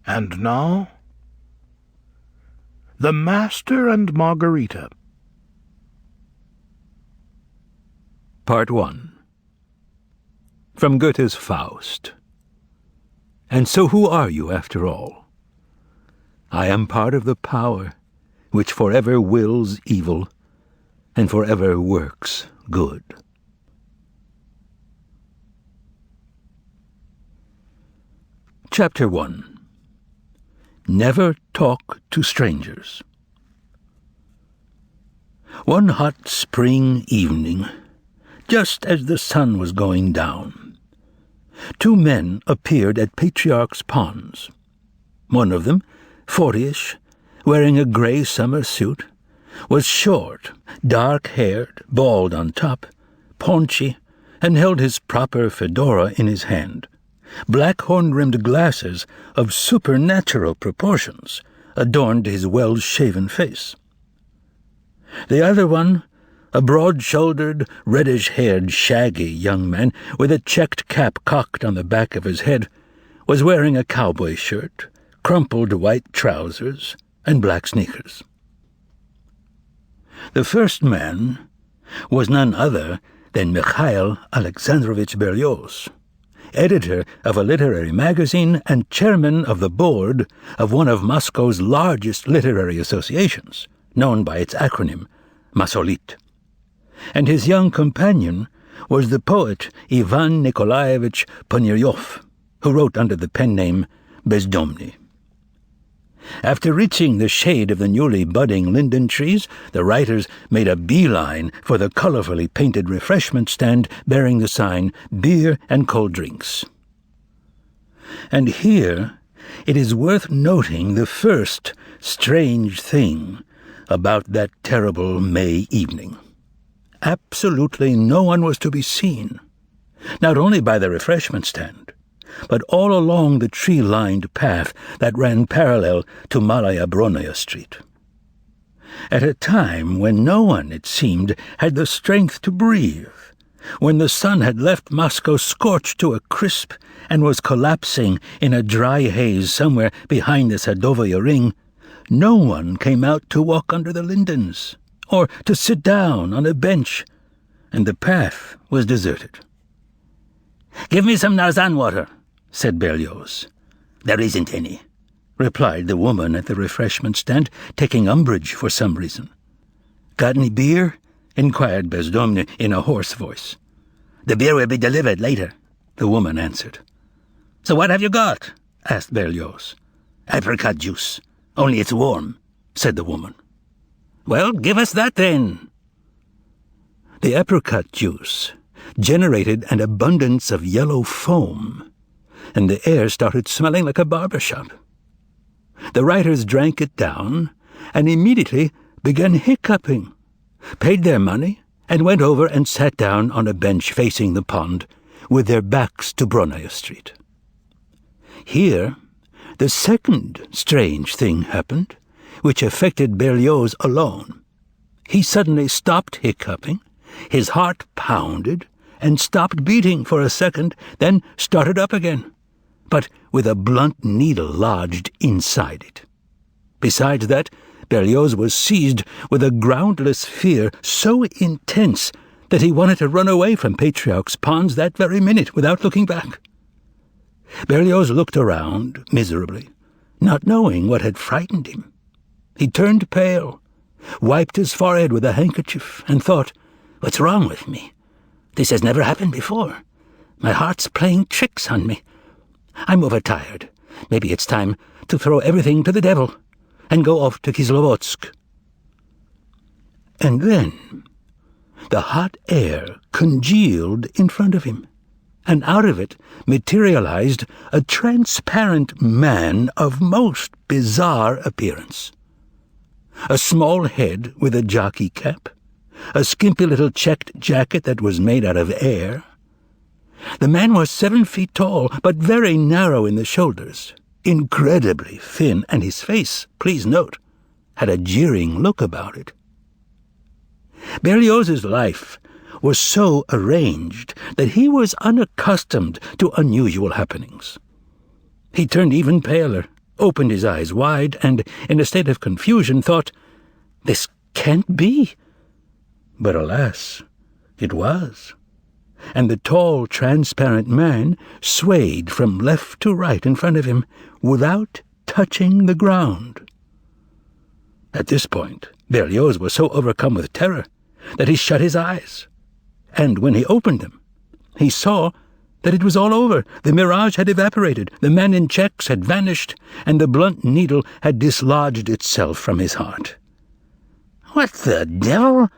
And now, the Master and Margarita. Part 1. From Goethe's Faust. And so who are you, after all? I am part of the power which forever wills evil and forever works good. Chapter 1. Never talk to strangers. One hot spring evening, just as the sun was going down, 2 men appeared at Patriarch's Ponds. One of them, 40-ish, wearing a gray summer suit, was short, dark-haired, bald on top, paunchy, and held his proper fedora in his hand. Black horn-rimmed glasses of supernatural proportions adorned his well-shaven face. The other one, a broad-shouldered, reddish-haired, shaggy young man with a checked cap cocked on the back of his head, was wearing a cowboy shirt, crumpled white trousers, and black sneakers. The first man was none other than Mikhail Alexandrovich Berlioz, editor of a literary magazine and chairman of the board of one of Moscow's largest literary associations, known by its acronym, Masolit. And his young companion was the poet Ivan Nikolaevich Poniryov, who wrote under the pen name Bezdomny. After reaching the shade of the newly budding linden trees, the writers made a beeline for the colorfully painted refreshment stand bearing the sign, Beer and Cold Drinks. And here it is worth noting the first strange thing about that terrible May evening. Absolutely no one was to be seen, not only by the refreshment stand, but all along the tree-lined path that ran parallel to Malaya Bronaya Street. At a time when no one, it seemed, had the strength to breathe, when the sun had left Moscow scorched to a crisp and was collapsing in a dry haze somewhere behind the Sadovaya Ring, no one came out to walk under the lindens, or to sit down on a bench, and the path was deserted. "Give me some Narzan water," said Berlioz. "There isn't any," replied the woman at the refreshment stand, taking umbrage for some reason. "Got any beer?" inquired Bezdomny in a hoarse voice. "The beer will be delivered later," the woman answered. "So what have you got?" asked Berlioz. "Apricot juice, only it's warm," said the woman. "Well, give us that then." The apricot juice generated an abundance of yellow foam, and the air started smelling like a barber shop. The writers drank it down and immediately began hiccuping, paid their money, and went over and sat down on a bench facing the pond with their backs to Bronaya Street. Here, the second strange thing happened, which affected Berlioz alone. He suddenly stopped hiccuping, his heart pounded, and stopped beating for a second, then started up again, but with a blunt needle lodged inside it. Besides that, Berlioz was seized with a groundless fear so intense that he wanted to run away from Patriarch's Ponds that very minute without looking back. Berlioz looked around miserably, not knowing what had frightened him. He turned pale, wiped his forehead with a handkerchief, and thought, "What's wrong with me? This has never happened before. My heart's playing tricks on me. I'm overtired. Maybe it's time to throw everything to the devil and go off to Kislovodsk." And then the hot air congealed in front of him, and out of it materialized a transparent man of most bizarre appearance. A small head with a jockey cap, a skimpy little checked jacket that was made out of air. The man was 7 feet tall, but very narrow in the shoulders, incredibly thin, and his face, please note, had a jeering look about it. Berlioz's life was so arranged that he was unaccustomed to unusual happenings. He turned even paler, opened his eyes wide, and, in a state of confusion, thought, "This can't be." But alas, it was. And the tall, transparent man swayed from left to right in front of him without touching the ground. At this point, Berlioz was so overcome with terror that he shut his eyes. And when he opened them, he saw that it was all over. The mirage had evaporated, the man in checks had vanished, and the blunt needle had dislodged itself from his heart. "What the devil?"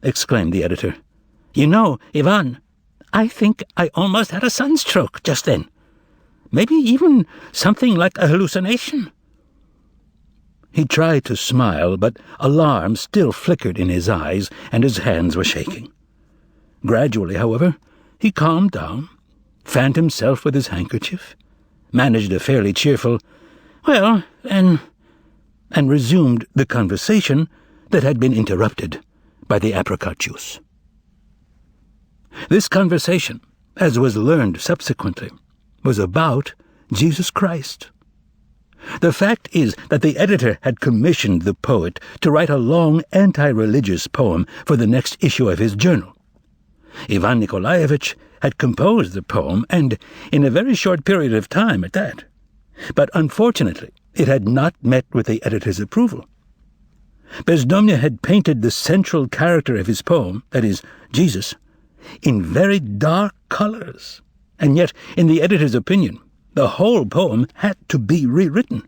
exclaimed the editor. "You know, Ivan, I think I almost had a sunstroke just then. Maybe even something like a hallucination." He tried to smile, but alarm still flickered in his eyes, and his hands were shaking. Gradually, however, he calmed down, fanned himself with his handkerchief, managed a fairly cheerful, "Well, and resumed the conversation that had been interrupted by the apricot juice. This conversation, as was learned subsequently, was about Jesus Christ. The fact is that the editor had commissioned the poet to write a long anti-religious poem for the next issue of his journal. Ivan Nikolaevich had composed the poem, and in a very short period of time at that. But unfortunately, it had not met with the editor's approval. Bezdomnia had painted the central character of his poem, that is, Jesus, in very dark colors, and yet, in the editor's opinion, the whole poem had to be rewritten.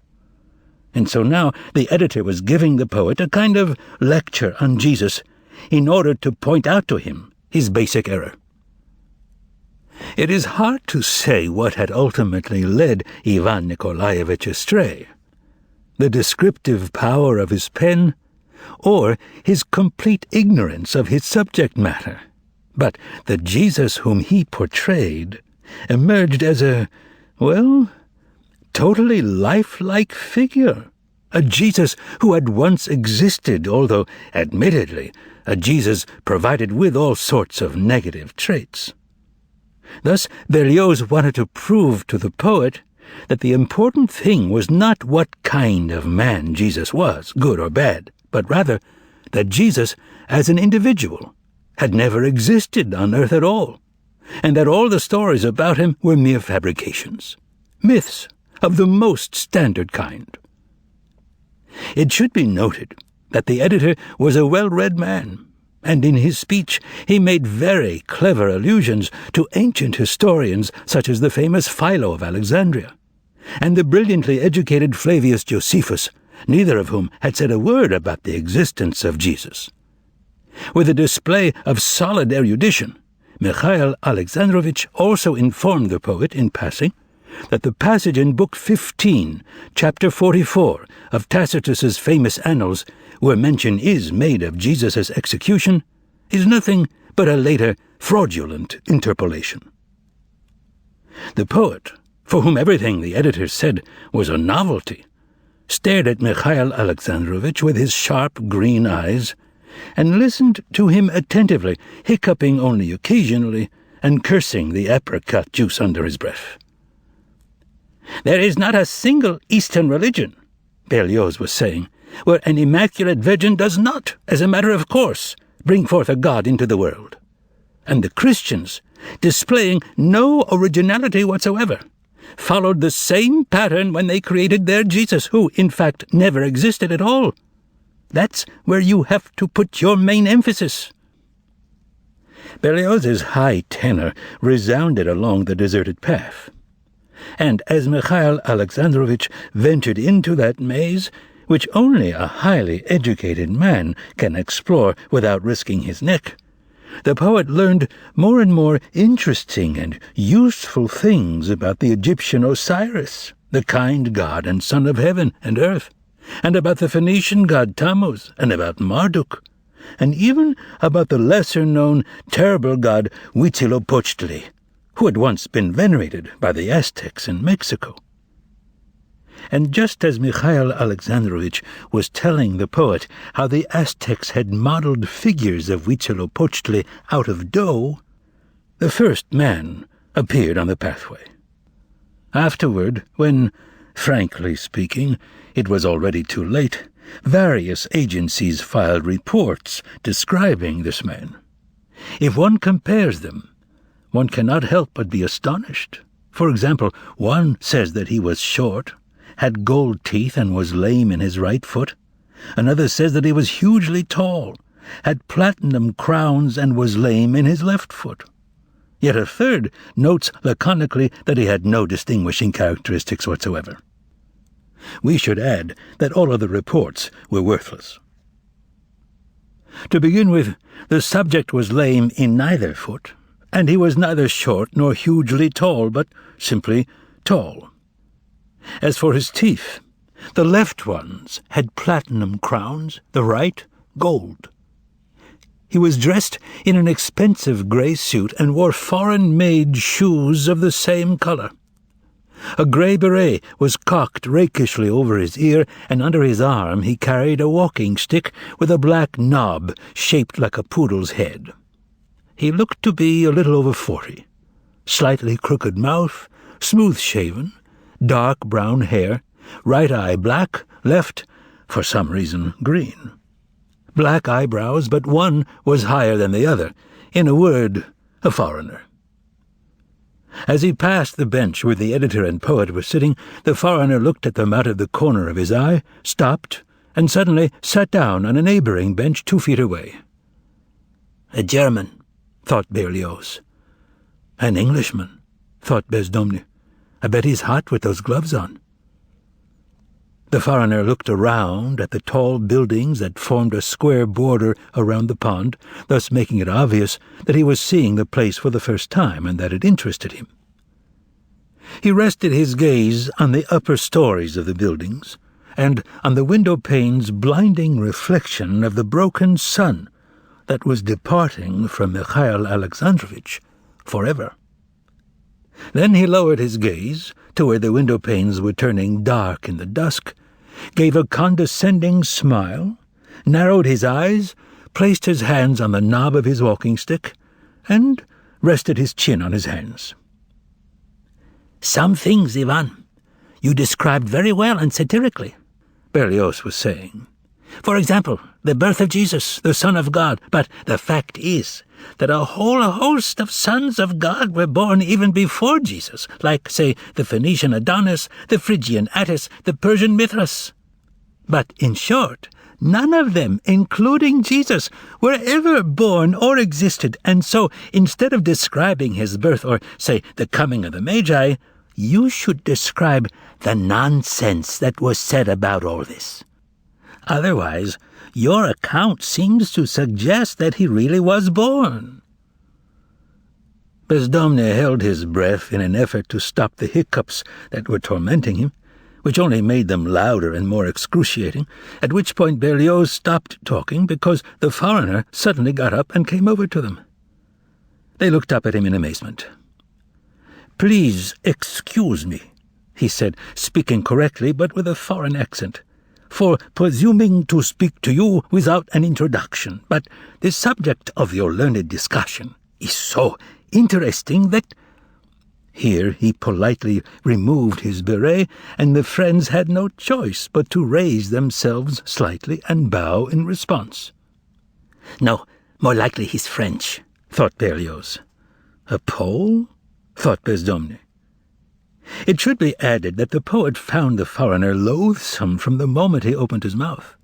And so now the editor was giving the poet a kind of lecture on Jesus in order to point out to him his basic error. It is hard to say what had ultimately led Ivan Nikolaevich astray: the descriptive power of his pen, or his complete ignorance of his subject matter. But the Jesus whom he portrayed emerged as a, well, totally lifelike figure, a Jesus who had once existed, although, admittedly, a Jesus provided with all sorts of negative traits. Thus, Berlioz wanted to prove to the poet that the important thing was not what kind of man Jesus was, good or bad, but rather that Jesus, as an individual, had never existed on earth at all, and that all the stories about him were mere fabrications, myths of the most standard kind. It should be noted that the editor was a well-read man, and in his speech he made very clever allusions to ancient historians such as the famous Philo of Alexandria, and the brilliantly educated Flavius Josephus, neither of whom had said a word about the existence of Jesus. With a display of solid erudition, Mikhail Alexandrovich also informed the poet in passing that the passage in Book 15, Chapter 44 of Tacitus's famous Annals, where mention is made of Jesus' execution, is nothing but a later fraudulent interpolation. The poet, for whom everything the editor said was a novelty, stared at Mikhail Alexandrovich with his sharp green eyes, and listened to him attentively, hiccuping only occasionally, and cursing the apricot juice under his breath. "There is not a single Eastern religion," Berlioz was saying, "where an immaculate virgin does not, as a matter of course, bring forth a god into the world. And the Christians, displaying no originality whatsoever, followed the same pattern when they created their Jesus, who, in fact, never existed at all. That's where you have to put your main emphasis." Berlioz's high tenor resounded along the deserted path, and as Mikhail Alexandrovich ventured into that maze, which only a highly educated man can explore without risking his neck, the poet learned more and more interesting and useful things about the Egyptian Osiris, the kind god and son of heaven and earth, and about the Phoenician god Tammuz, and about Marduk, and even about the lesser-known terrible god Huitzilopochtli, who had once been venerated by the Aztecs in Mexico. And just as Mikhail Alexandrovich was telling the poet how the Aztecs had modeled figures of Huitzilopochtli out of dough, the first man appeared on the pathway. Afterward, when, Frankly speaking, it was already too late. Various agencies filed reports describing this man. If one compares them, one cannot help but be astonished. For example, one says that he was short, had gold teeth, and was lame in his right foot. Another says that he was hugely tall, had platinum crowns, and was lame in his left foot. Yet a third notes laconically that he had no distinguishing characteristics whatsoever. We should add that all other reports were worthless. To begin with, the subject was lame in neither foot, and he was neither short nor hugely tall, but simply tall. As for his teeth, the left ones had platinum crowns, the right gold. He was dressed in an expensive grey suit and wore foreign-made shoes of the same colour. A grey beret was cocked rakishly over his ear, and under his arm he carried a walking stick with a black knob shaped like a poodle's head. He looked to be a little over 40. Slightly crooked mouth, smooth-shaven, dark brown hair, right eye black, left, for some reason, green. Black eyebrows, but one was higher than the other. In a word, a foreigner. As he passed the bench where the editor and poet were sitting, the foreigner looked at them out of the corner of his eye, stopped, and suddenly sat down on a neighbouring bench 2 feet away. A German, thought Berlioz. An Englishman, thought Bezdomny. I bet he's hot with those gloves on. The foreigner looked around at the tall buildings that formed a square border around the pond, thus making it obvious that he was seeing the place for the first time and that it interested him. He rested his gaze on the upper stories of the buildings and on the window panes' blinding reflection of the broken sun that was departing from Mikhail Alexandrovich forever. Then he lowered his gaze to where the window panes were turning dark in the dusk, gave a condescending smile, narrowed his eyes, placed his hands on the knob of his walking stick, and rested his chin on his hands. "Some things, Ivan, you described very well and satirically," Berlioz was saying. "For example, the birth of Jesus, the Son of God. But the fact is that a whole host of sons of God were born even before Jesus, like, say, the Phoenician Adonis, the Phrygian Attis, the Persian Mithras. But, in short, none of them, including Jesus, were ever born or existed, and so, instead of describing his birth or, say, the coming of the Magi, you should describe the nonsense that was said about all this. Otherwise, your account seems to suggest that he really was born." Bezdomny held his breath in an effort to stop the hiccups that were tormenting him, which only made them louder and more excruciating, at which point Berlioz stopped talking because the foreigner suddenly got up and came over to them. They looked up at him in amazement. "Please excuse me," he said, speaking correctly but with a foreign accent, "for presuming to speak to you without an introduction, but the subject of your learned discussion is so interesting that—" Here he politely removed his beret, and the friends had no choice but to raise themselves slightly and bow in response. "No, more likely he's French," thought Berlioz. "A Pole?" thought Bezdomny. It should be added that the poet found the foreigner loathsome from the moment he opened his mouth,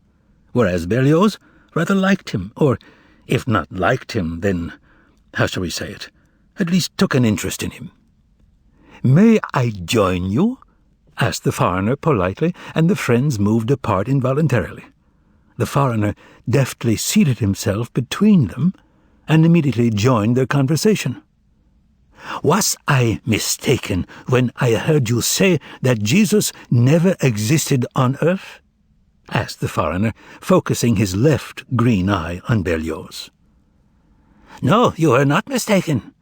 whereas Berlioz rather liked him, or, if not liked him, then, how shall we say it, at least took an interest in him. "May I join you?" asked the foreigner politely, and the friends moved apart involuntarily. The foreigner deftly seated himself between them and immediately joined their conversation. "Was I mistaken when I heard you say that Jesus never existed on earth?" asked the foreigner, focusing his left green eye on Berlioz. "No, you are not mistaken,"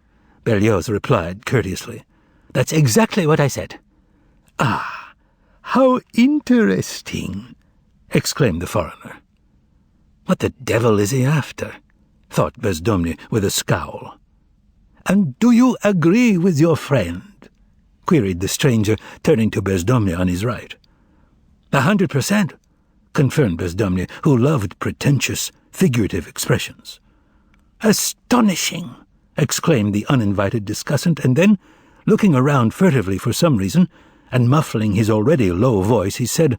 Berlioz replied courteously. "That's exactly what I said." "Ah, how interesting," exclaimed the foreigner. "What the devil is he after?" thought Bezdomny with a scowl. "And do you agree with your friend?" queried the stranger, turning to Bezdomny on his right. 100%, confirmed Bezdomny, who loved pretentious, figurative expressions. Astonishing! Exclaimed the uninvited discussant, and then, looking around furtively for some reason, and muffling his already low voice, he said,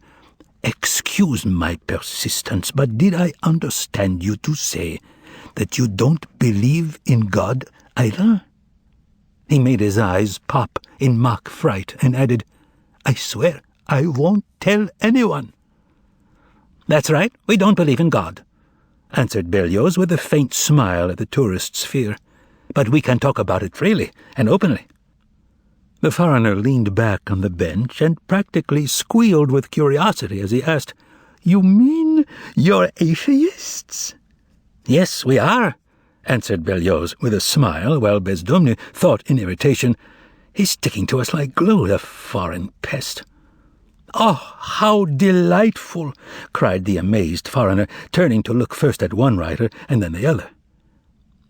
Excuse my persistence, but did I understand you to say that you don't believe in God either? He made his eyes pop in mock fright and added, I swear I won't tell anyone. That's right, we don't believe in God, answered Berlioz with a faint smile at the tourist's fear. But we can talk about it freely and openly. The foreigner leaned back on the bench and practically squealed with curiosity as he asked, You mean you're atheists? Yes, we are, answered Berlioz with a smile, while Bezdomny thought in irritation, He's sticking to us like glue, the foreign pest. Oh, how delightful, cried the amazed foreigner, turning to look first at one writer and then the other.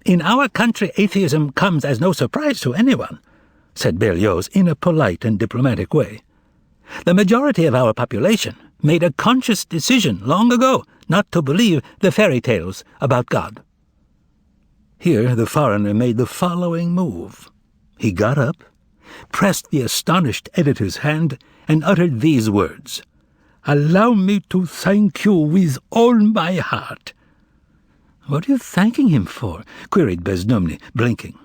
In our country, atheism comes as no surprise to anyone, said Berlioz in a polite and diplomatic way. The majority of our population made a conscious decision long ago not to believe the fairy tales about God. Here the foreigner made the following move. He got up, pressed the astonished editor's hand, and uttered these words, Allow me to thank you with all my heart. What are you thanking him for? Queried Bezdomny, blinking.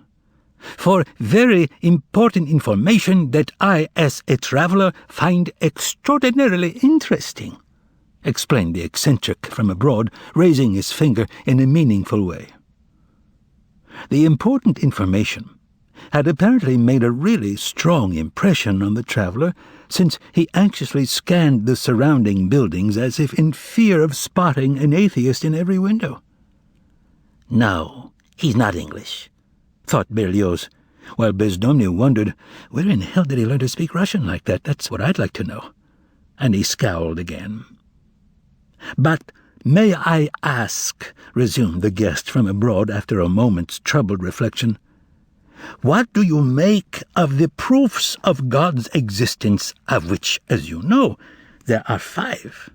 For very important information that I, as a traveller, find extraordinarily interesting, explained the eccentric from abroad, raising his finger in a meaningful way. The important information had apparently made a really strong impression on the traveller, since he anxiously scanned the surrounding buildings as if in fear of spotting an atheist in every window. No, he's not English, thought Berlioz, while Bezdomny wondered, where in hell did he learn to speak Russian like that? That's what I'd like to know. And he scowled again. But may I ask, resumed the guest from abroad after a moment's troubled reflection, what do you make of the proofs of God's existence, of which, as you know, there are 5?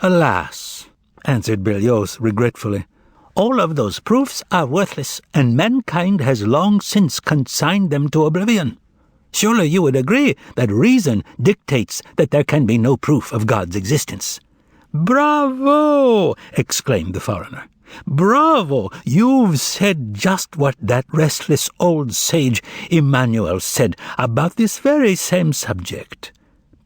Alas, answered Berlioz regretfully, all of those proofs are worthless, and mankind has long since consigned them to oblivion. Surely you would agree that reason dictates that there can be no proof of God's existence. Bravo! Exclaimed the foreigner. Bravo! You've said just what that restless old sage Emmanuel said about this very same subject.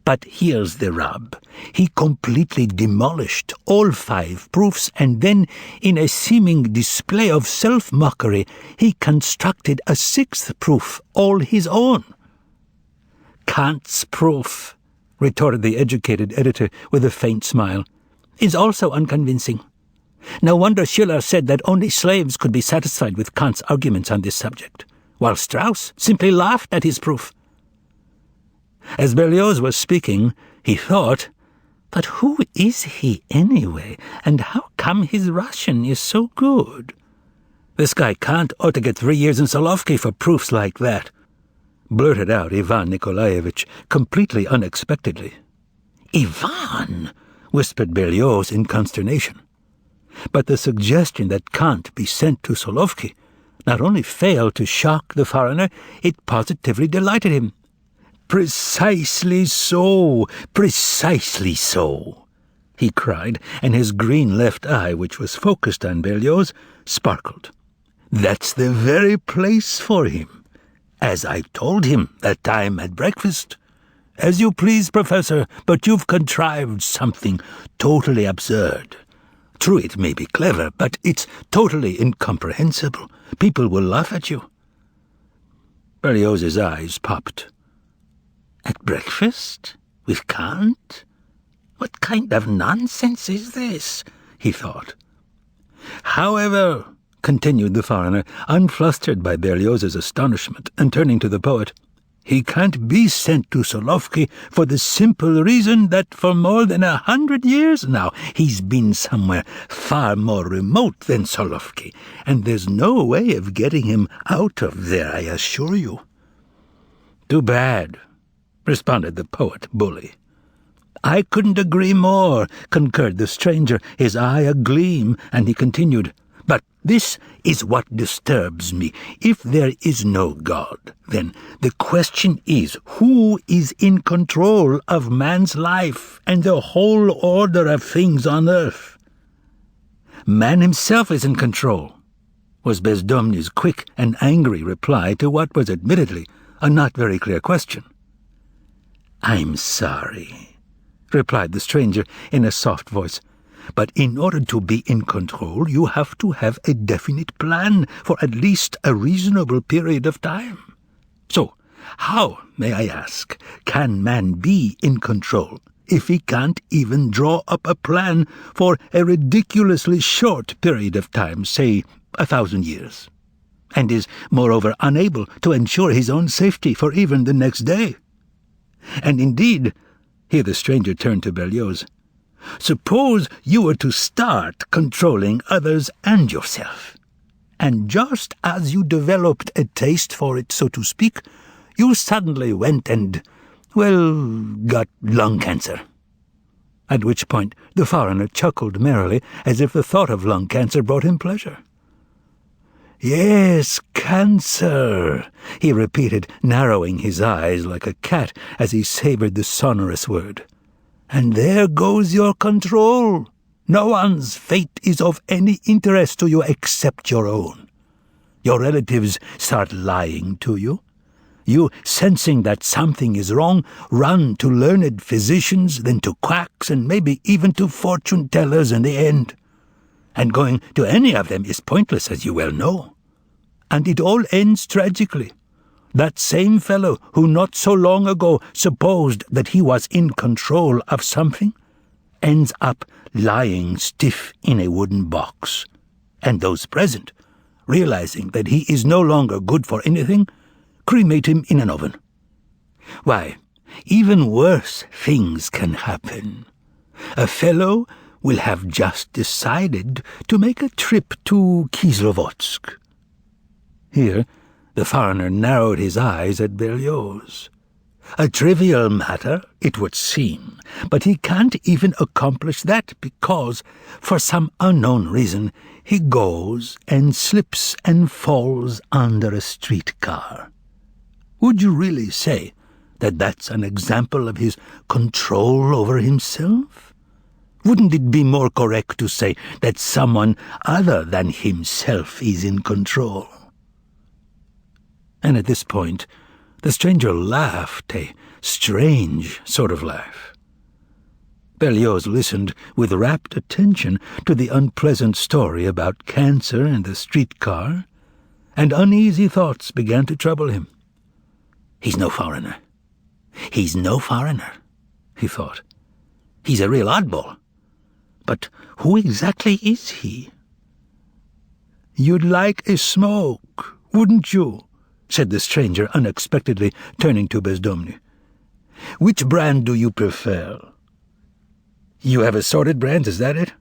But here's the rub. He completely demolished all 5 proofs, and then, in a seeming display of self-mockery, he constructed a 6th proof, all his own. Kant's proof, retorted the educated editor with a faint smile, is also unconvincing. No wonder Schiller said that only slaves could be satisfied with Kant's arguments on this subject, while Strauss simply laughed at his proof. As Berlioz was speaking, he thought, but who is he anyway, and how come his Russian is so good? This guy Kant ought to get 3 years in Solovki for proofs like that, blurted out Ivan Nikolaevich, completely unexpectedly. Ivan, whispered Berlioz in consternation. But the suggestion that Kant be sent to Solovki not only failed to shock the foreigner, it positively delighted him. Precisely so, he cried, and his green left eye, which was focused on Berlioz, sparkled. That's the very place for him, as I told him that time at breakfast. As you please, Professor, but you've contrived something totally absurd. True, it may be clever, but it's totally incomprehensible. People will laugh at you. Berlioz's eyes popped. At breakfast? With Kant? What kind of nonsense is this? He thought. However, continued the foreigner, unflustered by Berlioz's astonishment, and turning to the poet, he can't be sent to Solovki for the simple reason that for more than 100 years now he's been somewhere far more remote than Solovki, and there's no way of getting him out of there, I assure you. "Too bad," responded the poet bully. "I couldn't agree more," concurred the stranger, his eye agleam, and he continued, "But this is what disturbs me. If there is no God, then the question is, who is in control of man's life and the whole order of things on earth?" "Man himself is in control," was Bezdomny's quick and angry reply to what was admittedly a not very clear question. "I'm sorry," replied the stranger in a soft voice, "but in order to be in control, you have to have a definite plan for at least a reasonable period of time. So, how, may I ask, can man be in control if he can't even draw up a plan for a ridiculously short period of time, say 1,000 years, and is moreover unable to ensure his own safety for even the next day? And indeed," here the stranger turned to Berlioz, "suppose you were to start controlling others and yourself, and just as you developed a taste for it, so to speak, you suddenly went and, well, got lung cancer." At which point the foreigner chuckled merrily, as if the thought of lung cancer brought him pleasure. "Yes, cancer," he repeated, narrowing his eyes like a cat as he savoured the sonorous word. "And there goes your control. No one's fate is of any interest to you except your own. Your relatives start lying to you. You, sensing that something is wrong, run to learned physicians, then to quacks, and maybe even to fortune-tellers in the end. And going to any of them is pointless, as you well know. And it all ends tragically. That same fellow who not so long ago supposed that he was in control of something ends up lying stiff in a wooden box. And those present, realizing that he is no longer good for anything, cremate him in an oven. Why, even worse things can happen. A fellow will have just decided to make a trip to Kislovodsk. Here the foreigner narrowed his eyes at Berlioz. A trivial matter, it would seem, but he can't even accomplish that because, for some unknown reason, he goes and slips and falls under a streetcar. Would you really say that that's an example of his control over himself? Wouldn't it be more correct to say that someone other than himself is in control? And at this point, the stranger laughed, a strange sort of laugh. Berlioz listened with rapt attention to the unpleasant story about cancer and the streetcar, and uneasy thoughts began to trouble him. He's no foreigner, he thought. He's a real oddball. But who exactly is he? "You'd like a smoke, wouldn't you?" said the stranger unexpectedly, turning to Bezdomny. "Which brand do you prefer?" "You have assorted brands, is that it?"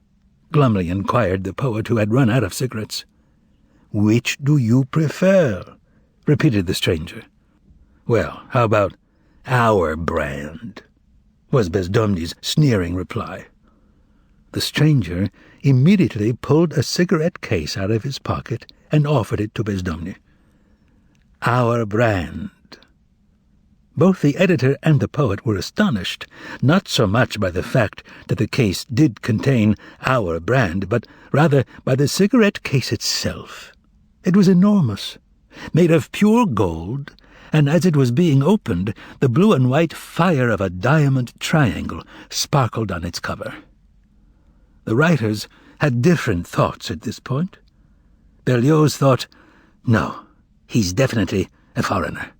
glumly inquired the poet, who had run out of cigarettes. "Which do you prefer?" repeated the stranger. "Well, how about our brand?" was Bezdomny's sneering reply. The stranger immediately pulled a cigarette case out of his pocket and offered it to Bezdomny. "Our brand." Both the editor and the poet were astonished, not so much by the fact that the case did contain our brand, but rather by the cigarette case itself. It was enormous, made of pure gold, and as it was being opened, the blue and white fire of a diamond triangle sparkled on its cover. The writers had different thoughts at this point. Berlioz thought, "No, he's definitely a foreigner."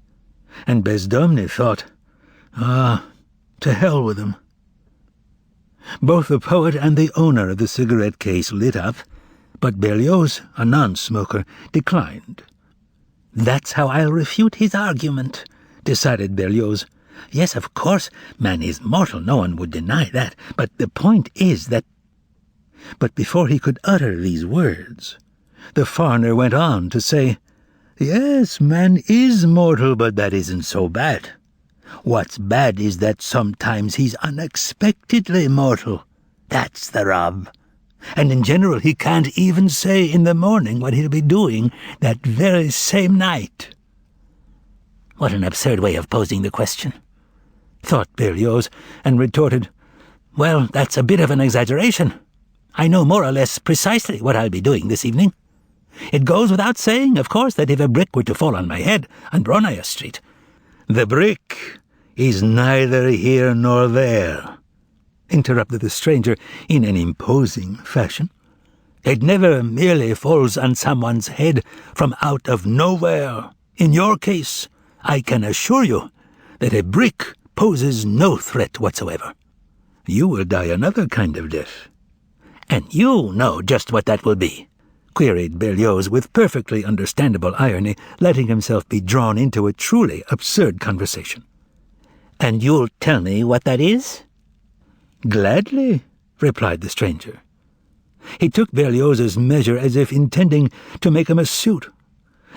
And Bezdomny thought, to hell with him. Both the poet and the owner of the cigarette case lit up, but Berlioz, a non-smoker, declined. "That's how I'll refute his argument," decided Berlioz. "Yes, of course, man is mortal, no one would deny that, but the point is that—" But before he could utter these words, the foreigner went on to say, Yes, man is mortal, but that isn't so bad. What's bad is that sometimes he's unexpectedly mortal. That's the rub. And in general, he can't even say in the morning what he'll be doing that very same night. What an absurd way of posing the question, thought Berlioz, and retorted, Well, that's a bit of an exaggeration. I know more or less precisely what I'll be doing this evening. It goes without saying, of course, that if a brick were to fall on my head on Bronaia Street, the brick is neither here nor there, interrupted the stranger in an imposing fashion. It never merely falls on someone's head from out of nowhere. In your case, I can assure you that a brick poses no threat whatsoever. You will die another kind of death. And you know just what that will be, queried Berlioz with perfectly understandable irony, letting himself be drawn into a truly absurd conversation. And you'll tell me what that is? Gladly, replied the stranger. He took Berlioz's measure as if intending to make him a suit,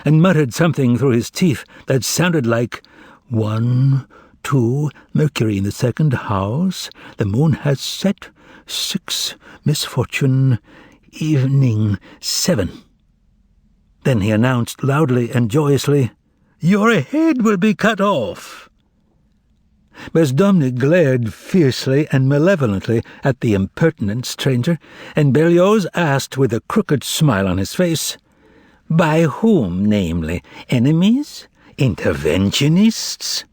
and muttered something through his teeth that sounded like 1, 2, Mercury in the second house, the moon has set, 6, misfortune, evening, 7. Then he announced loudly and joyously, Your head will be cut off. Bezdomny glared fiercely and malevolently at the impertinent stranger, and Berlioz asked with a crooked smile on his face, By whom, namely? Enemies? Interventionists?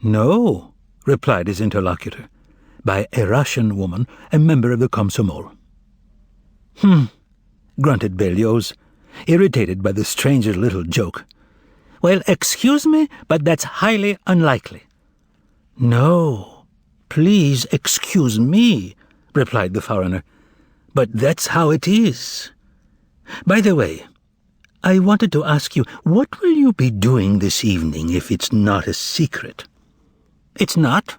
No, replied his interlocutor. By a Russian woman, a member of the Komsomol. Grunted Berlioz, irritated by the stranger's little joke. Well, excuse me, but that's highly unlikely. No, please excuse me, replied the foreigner, but that's how it is. By the way, I wanted to ask you, what will you be doing this evening if it's not a secret? It's not.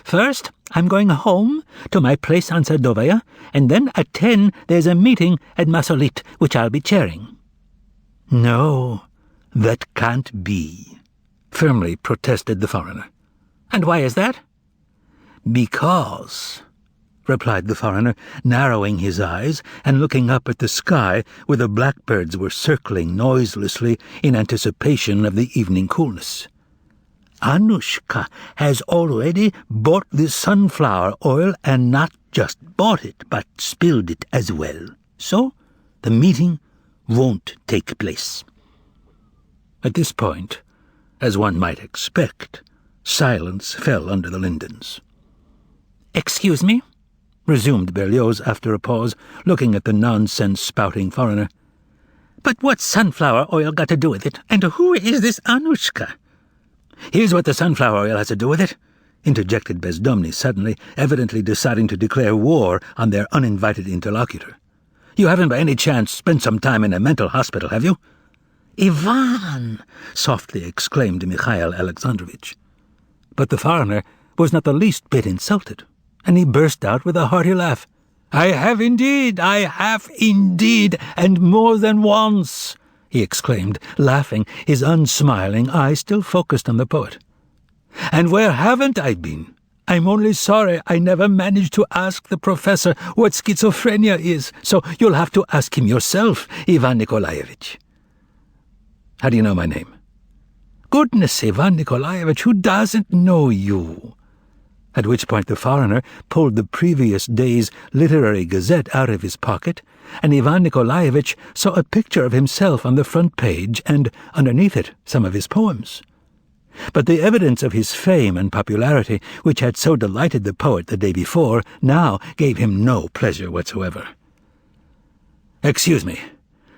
First, I'm going home to my place on Sadovaya, and then at 10 there's a meeting at Masolit, which I'll be chairing. No, that can't be, firmly protested the foreigner. And why is that? Because, replied the foreigner, narrowing his eyes and looking up at the sky where the blackbirds were circling noiselessly in anticipation of the evening coolness. Anushka has already bought the sunflower oil, and not just bought it, but spilled it as well. So the meeting won't take place. At this point, as one might expect, silence fell under the lindens. Excuse me, resumed Berlioz after a pause, looking at the nonsense-spouting foreigner. But what's sunflower oil got to do with it? And who is this Anushka? Here's what the sunflower oil has to do with it, interjected Bezdomny suddenly, evidently deciding to declare war on their uninvited interlocutor. You haven't by any chance spent some time in a mental hospital, have you? Ivan! Softly exclaimed Mikhail Alexandrovich. But the foreigner was not the least bit insulted, and he burst out with a hearty laugh. I have indeed, and more than once, he exclaimed, laughing, his unsmiling eye still focused on the poet. And where haven't I been? I'm only sorry I never managed to ask the professor what schizophrenia is, so you'll have to ask him yourself, Ivan Nikolaevich. How do you know my name? Goodness, Ivan Nikolaevich, who doesn't know you? At which point the foreigner pulled the previous day's literary gazette out of his pocket, and Ivan Nikolaevich saw a picture of himself on the front page, and underneath it some of his poems. But the evidence of his fame and popularity, which had so delighted the poet the day before, now gave him no pleasure whatsoever. Excuse me,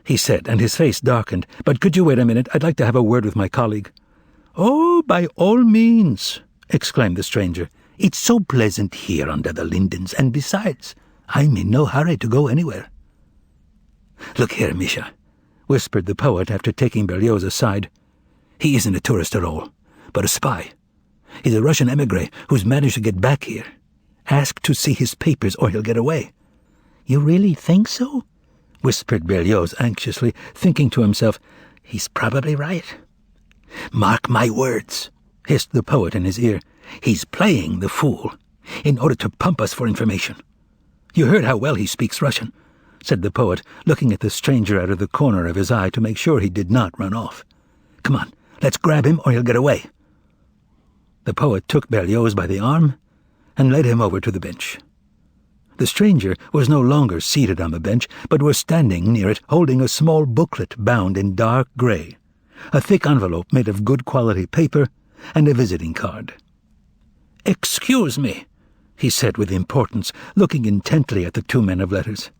he said, and his face darkened, but could you wait a minute? I'd like to have a word with my colleague. Oh, by all means, exclaimed the stranger. It's so pleasant here under the lindens, and besides, I'm in no hurry to go anywhere. Look here, Misha, whispered the poet after taking Berlioz aside. He isn't a tourist at all, but a spy. He's a Russian emigre who's managed to get back here. Ask to see his papers or he'll get away. You really think so? Whispered Berlioz anxiously, thinking to himself, He's probably right. Mark my words, hissed the poet in his ear. He's playing the fool, in order to pump us for information. You heard how well he speaks Russian, said the poet, looking at the stranger out of the corner of his eye to make sure he did not run off. Come on, let's grab him or he'll get away. The poet took Berlioz by the arm and led him over to the bench. The stranger was no longer seated on the bench, but was standing near it, holding a small booklet bound in dark grey, a thick envelope made of good quality paper, and a visiting card. "Excuse me," he said with importance, looking intently at the two men of letters,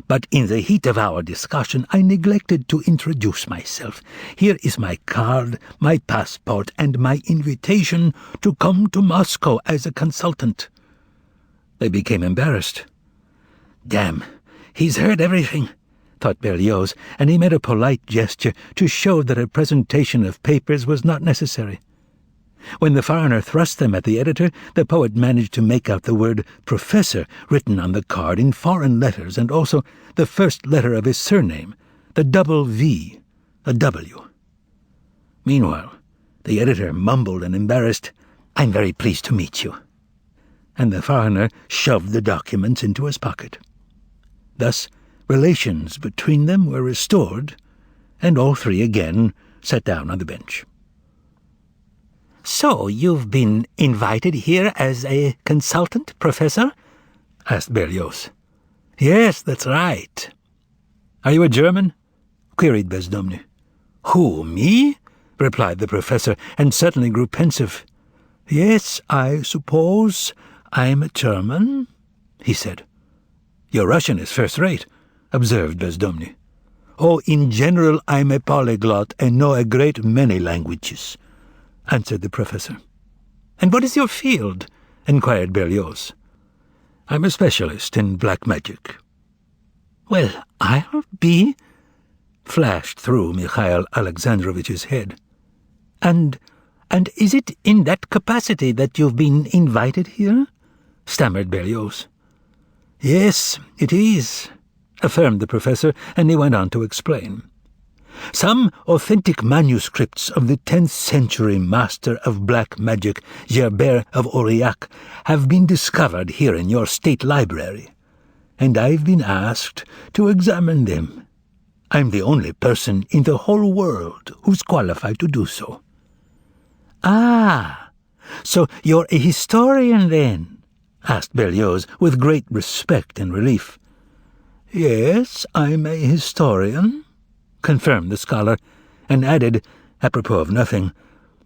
"but in the heat of our discussion I neglected to introduce myself. Here is my card, my passport, and my invitation to come to Moscow as a consultant." They became embarrassed. "Damn, he's heard everything," thought Berlioz, and he made a polite gesture to show that a presentation of papers was not necessary. When the foreigner thrust them at the editor, the poet managed to make out the word "professor" written on the card in foreign letters, and also the first letter of his surname, the double V, a W. Meanwhile, the editor mumbled and embarrassed, "I'm very pleased to meet you." And the foreigner shoved the documents into his pocket. Thus, relations between them were restored, and all three again sat down on the bench. "So you've been invited here as a consultant, Professor?" asked Berlioz. "Yes, that's right." "Are you a German?" queried Bezdomny. "Who, me?" replied the professor, and suddenly grew pensive. "Yes, I suppose I'm a German," he said. "Your Russian is first-rate," observed Bezdomny. "Oh, in general I'm a polyglot and know a great many languages," answered the professor. "And what is your field?" inquired Berlioz. "I'm a specialist in black magic." "Well, I'll be—" flashed through Mikhail Alexandrovich's head. And is it in that capacity that you've been invited here?" stammered Berlioz. "Yes, it is," affirmed the professor, and he went on to explain. "Some authentic manuscripts of the 10th century master of black magic, Gerbert of Aurillac, have been discovered here in your state library, and I've been asked to examine them. I'm the only person in the whole world who's qualified to do so." "Ah, so you're a historian, then?" asked Berlioz with great respect and relief. "Yes, I'm a historian," confirmed the scholar, and added, apropos of nothing,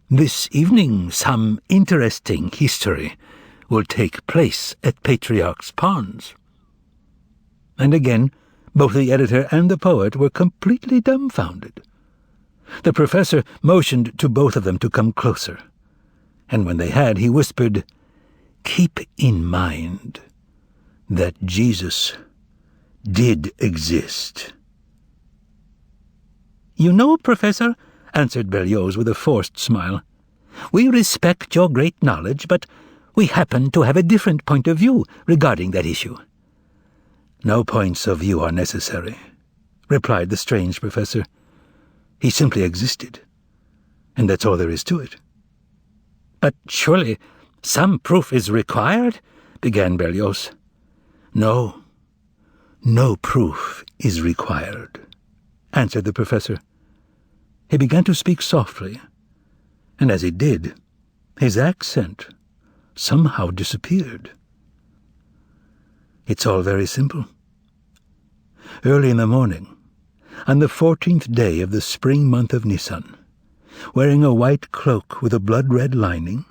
"This evening some interesting history will take place at Patriarch's Ponds." And again, both the editor and the poet were completely dumbfounded. The professor motioned to both of them to come closer, and when they had, he whispered, "Keep in mind that Jesus did exist." "You know, Professor," answered Berlioz with a forced smile, "we respect your great knowledge, but we happen to have a different point of view regarding that issue." "No points of view are necessary," replied the strange professor. "He simply existed, and that's all there is to it." "But surely some proof is required?" began Berlioz. No proof is required," answered the professor. He began to speak softly, and as he did, his accent somehow disappeared. "It's all very simple. Early in the morning, on the 14th day of the spring month of Nisan, wearing a white cloak with a blood-red lining,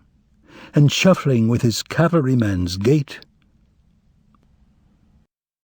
and shuffling with his cavalryman's gait,